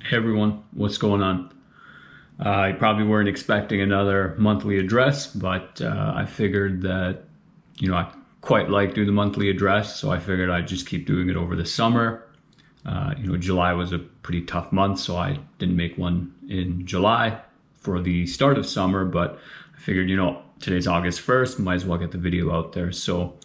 Hey everyone, what's going on? You probably weren't expecting another monthly address, but I figured that, I quite like doing the monthly address, so I figured I'd just keep doing it over the summer. July was a pretty tough month, so I didn't make one in July for the start of summer, but I figured, today's August 1st, might as well get the video out there. So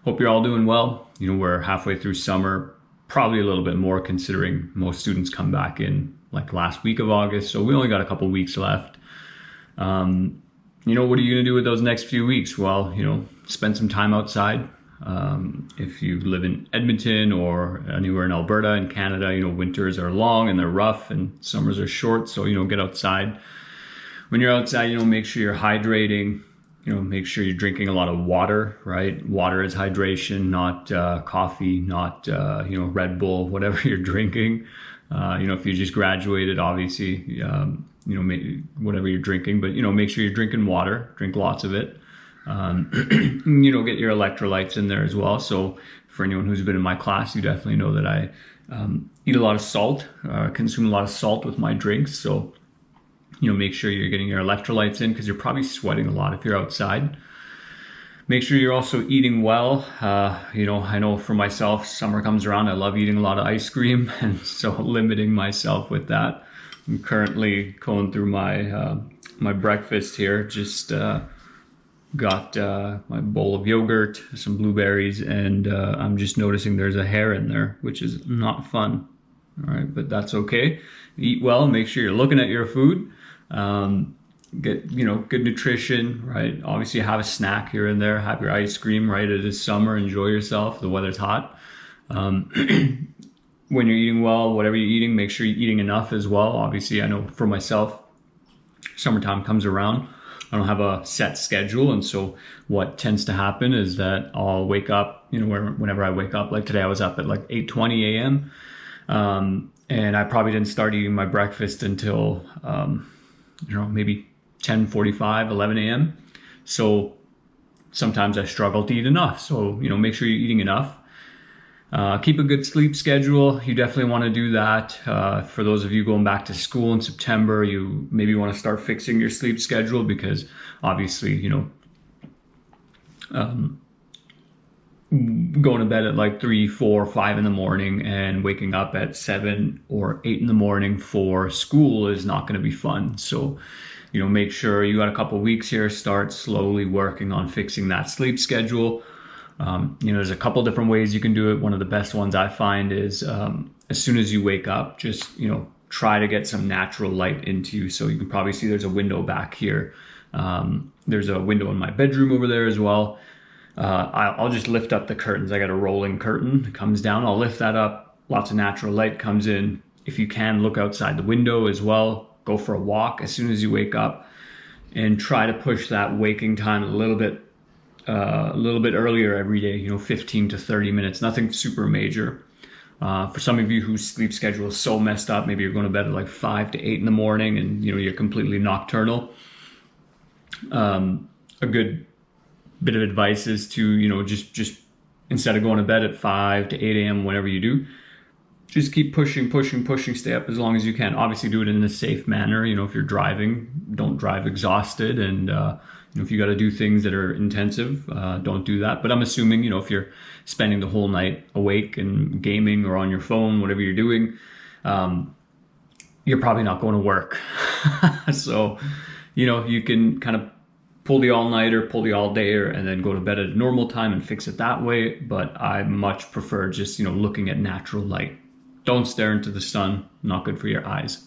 hope you're all doing well. We're halfway through summer, probably a little bit more considering most students come back in like last week of August. So we only got a couple weeks left. What are you going to do with those next few weeks? Well, spend some time outside. If you live in Edmonton or anywhere in Alberta and Canada, winters are long and they're rough and summers are short. So, get outside. When you're outside, make sure you're hydrating. Make sure you're drinking a lot of water, right? Water is hydration, not coffee, not, Red Bull, whatever you're drinking. If you just graduated, obviously, whatever you're drinking, but, make sure you're drinking water, drink lots of it. Get your electrolytes in there as well. So for anyone who's been in my class, you definitely know that I eat a lot of salt, consume a lot of salt with my drinks. So, make sure you're getting your electrolytes in because you're probably sweating a lot if you're outside. Make sure you're also eating well. I know for myself, summer comes around, I love eating a lot of ice cream, and so limiting myself with that. I'm currently going through my breakfast here. Just got my bowl of yogurt, some blueberries, and I'm just noticing there's a hair in there, which is not fun. All right, but that's okay. Eat well, make sure you're looking at your food. Get good nutrition, right? Obviously have a snack here and there, have your ice cream, right? It is summer, enjoy yourself, the weather's hot. When you're eating well, whatever you're eating, make sure you're eating enough as well. Obviously, I know for myself, summertime comes around, I don't have a set schedule, and so what tends to happen is that I'll wake up, whenever I wake up, like today I was up at like 8:20 a.m. And I probably didn't start eating my breakfast until maybe 10:45, 11 a.m. So sometimes I struggle to eat enough. So, make sure you're eating enough. Keep a good sleep schedule. You definitely want to do that. For those of you going back to school in September, you maybe want to start fixing your sleep schedule because obviously, going to bed at like 3, 4, 5 in the morning and waking up at 7 or 8 in the morning for school is not going to be fun. So, make sure you got a couple weeks here, start slowly working on fixing that sleep schedule. There's a couple different ways you can do it. One of the best ones I find is as soon as you wake up, just, try to get some natural light into you. So you can probably see there's a window back here. There's a window in my bedroom over there as well. I'll just lift up the curtains. I got a rolling curtain that comes down. I'll lift that up. Lots of natural light comes in. If you can, look outside the window as well. Go for a walk as soon as you wake up and try to push that waking time a little bit earlier every day, 15 to 30 minutes, nothing super major. For some of you whose sleep schedule is so messed up, maybe you're going to bed at like 5 to 8 in the morning and, you're completely nocturnal. A good bit of advice is to, just instead of going to bed at 5 to 8 a.m., whenever you do, just keep pushing, stay up as long as you can. Obviously do it in a safe manner. If you're driving, don't drive exhausted. And, if you got to do things that are intensive, don't do that. But I'm assuming, if you're spending the whole night awake and gaming or on your phone, whatever you're doing, you're probably not going to work. So, you can kind of pull the all-nighter, pull the all-dayer, and then go to bed at a normal time and fix it that way. But I much prefer just, looking at natural light. Don't stare into the sun, not good for your eyes.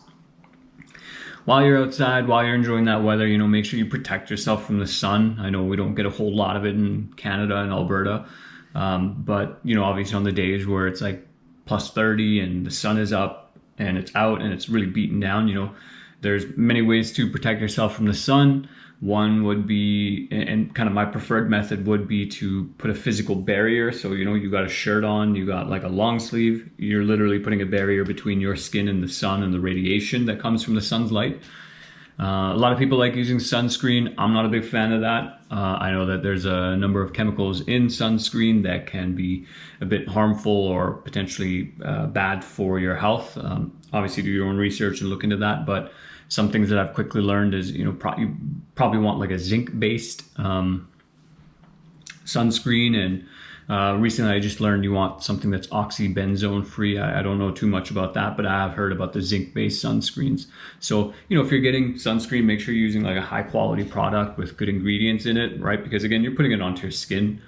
While you're outside, while you're enjoying that weather, make sure you protect yourself from the sun. I know we don't get a whole lot of it in Canada and Alberta, but, obviously on the days where it's like plus 30 and the sun is up and it's out and it's really beaten down, there's many ways to protect yourself from the sun. One would be, and kind of my preferred method would be to put a physical barrier. So, you got a shirt on, you got like a long sleeve, you're literally putting a barrier between your skin and the sun and the radiation that comes from the sun's light. A lot of people like using sunscreen. I'm not a big fan of that. I know that there's a number of chemicals in sunscreen that can be a bit harmful or potentially bad for your health. Obviously, do your own research and look into that. But some things that I've quickly learned is, you probably want like a zinc-based sunscreen, and recently I just learned you want something that's oxybenzone free. I don't know too much about that, but I have heard about the zinc-based sunscreens. So, if you're getting sunscreen, make sure you're using like a high quality product with good ingredients in it, right? Because again, you're putting it onto your skin.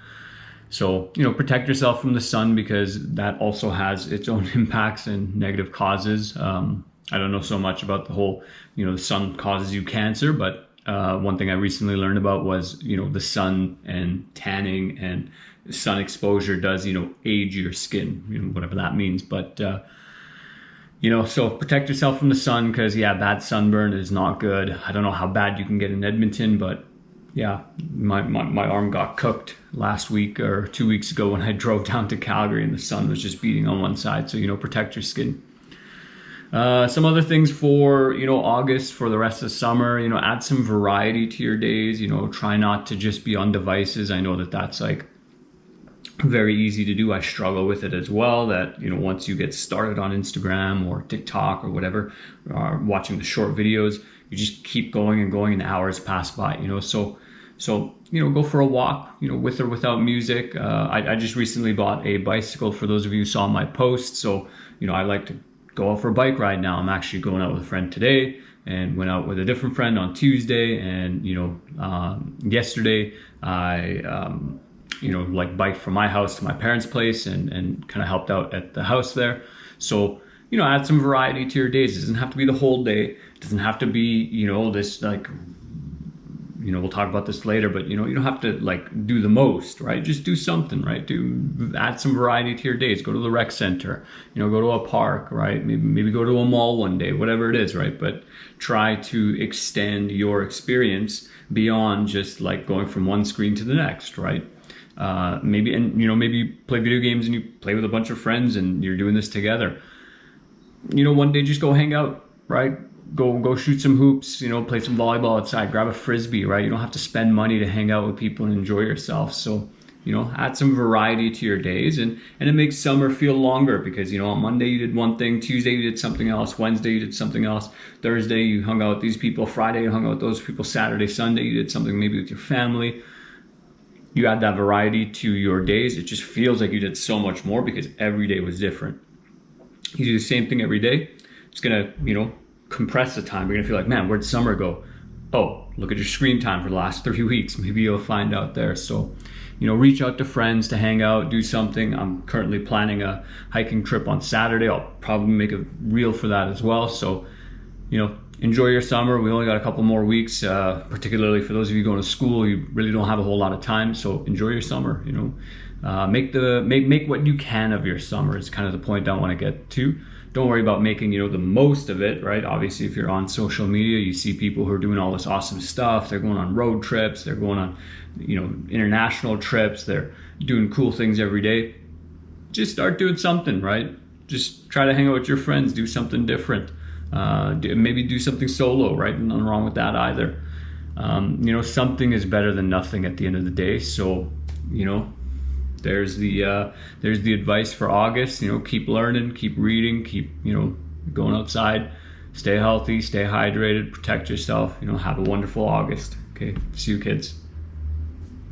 So, protect yourself from the sun, because that also has its own impacts and negative causes. I don't know so much about the whole, the sun causes you cancer, but one thing I recently learned about was, the sun and tanning and sun exposure does, age your skin, whatever that means. But, so protect yourself from the sun, because, bad sunburn is not good. I don't know how bad you can get in Edmonton, but yeah, my arm got cooked last week or 2 weeks ago when I drove down to Calgary and the sun was just beating on one side. So, protect your skin. Some other things for, August, for the rest of the summer, add some variety to your days, try not to just be on devices. I know that that's like very easy to do. I struggle with it as well, that, once you get started on Instagram or TikTok or whatever, watching the short videos, you just keep going and going and hours pass by, so, go for a walk, with or without music. I just recently bought a bicycle, for those of you who saw my post. So, I like to go out for a bike ride now. I'm actually going out with a friend today, and went out with a different friend on Tuesday. And, yesterday I, biked from my house to my parents' place and kind of helped out at the house there. So, add some variety to your days. It doesn't have to be the whole day. It doesn't have to be, this like, we'll talk about this later, but you don't have to like do the most, right? Just do something, right? Add some variety to your days. Go to the rec center, go to a park, right? Maybe go to a mall one day, whatever it is, right? But try to extend your experience beyond just like going from one screen to the next, right? Maybe you play video games and you play with a bunch of friends and you're doing this together. One day just go hang out, right? Go shoot some hoops, play some volleyball outside, grab a frisbee, right? You don't have to spend money to hang out with people and enjoy yourself. So, add some variety to your days, and it makes summer feel longer, because, on Monday you did one thing, Tuesday you did something else, Wednesday you did something else, Thursday you hung out with these people, Friday you hung out with those people, Saturday, Sunday you did something maybe with your family. You add that variety to your days, it just feels like you did so much more, because every day was different. You do the same thing every day, it's gonna, compress the time. You're gonna feel like, man, where'd summer go? Oh, look at your screen time for the last 3 weeks. Maybe you'll find out there. So, reach out to friends to hang out, do something. I'm currently planning a hiking trip on Saturday. I'll probably make a reel for that as well. So, enjoy your summer. We only got a couple more weeks, particularly for those of you going to school. You really don't have a whole lot of time. So enjoy your summer, make what you can of your summer is kind of the point I want to get to. Don't worry about making, the most of it, right? Obviously, if you're on social media, you see people who are doing all this awesome stuff. They're going on road trips. They're going on, international trips. They're doing cool things every day. Just start doing something, right? Just try to hang out with your friends. Do something different. Maybe do something solo, right? Nothing wrong with that either. Something is better than nothing at the end of the day. So, there's the advice for August. Keep learning, keep reading, keep going outside, stay healthy, stay hydrated, protect yourself. Have a wonderful August. Okay, see you kids.